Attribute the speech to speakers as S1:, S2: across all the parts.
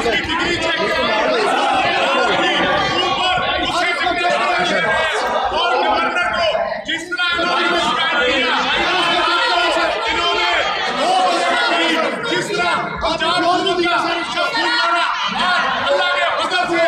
S1: उसकी degree check और governor को जिस तरह इन्होंने जिस तरह पंजाब अल्लाह के फजल से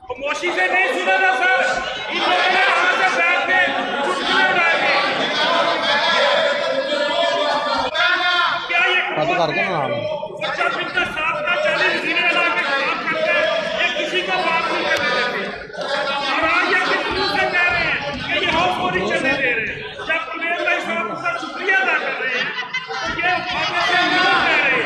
S2: खामोशी से नहीं सुना था सर, इन लोगों ने यहाँ से बैठ के चुटकुले उड़ाए थे। क्या ये बच्चा पिता 7 का 40 सीने ला के काम करते हैं, ये किसी को बात नहीं करने देते। और आज ये किस मुंह से कह रहे हैं कि ये हाउस बोरी चलने दे रहे हैं, जब परवेज भाई साहब उसका शुक्रिया अदा कर रहे हैं, तो ये बातें से क्यों कह रहे हैं?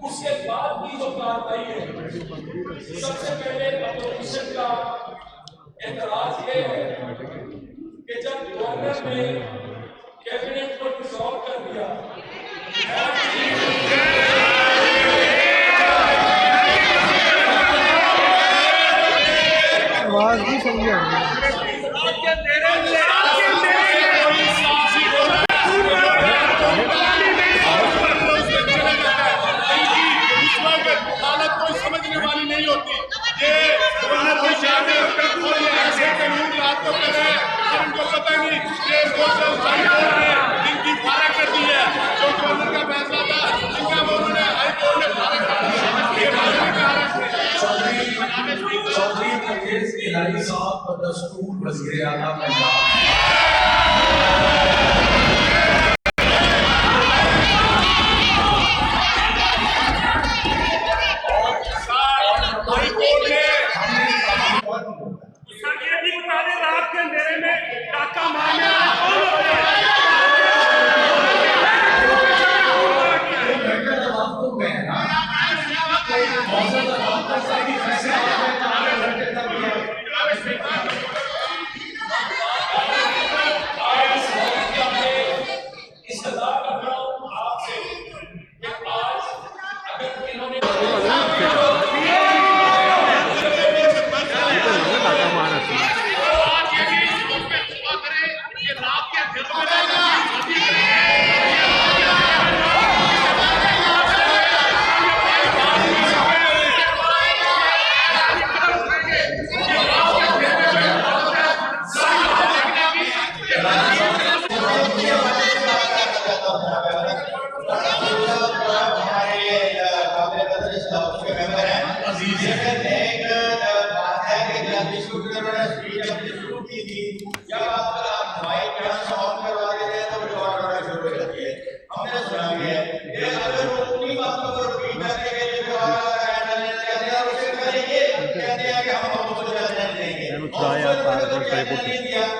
S3: उसके बाद की जो कार्रवाई है, सबसे पहले अपोजिशन का एतराज ये है कि जब गवर्नर ने कैबिनेट को डिसॉल्व कर दिया,
S4: आवाज भी सही है।
S1: हालत कोई समझने वाली नहीं होती। ये ऐसे कानून रात को कर रहे हैं और इनको पता नहीं कि इनकी फारग कर दी है। जो गवर्नर का फैसला था इनका वो उन्होंने हाई कोर्ट ने फारग कर दिया।
S3: चौधरी परवेज इलाही साहब बदस्तूर वज़ीर आला पंजाब।
S2: रात के अंधेरे में डाका मारने वाले कौन होते हैं?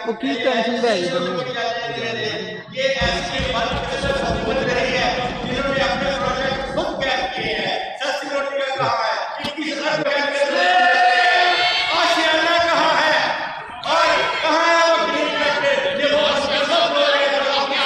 S4: वो की टेंशन है
S1: ये ऐसी बात बोल रही है जिन्होंने अपने प्रोजेक्ट खुद बैक किए हैं। सिक्योरिटी का कहा है इनकी सब बैक आशियाना कहा है और कहा है वो ग्रीन करके ये वो सब बोल रहे हैं अपनी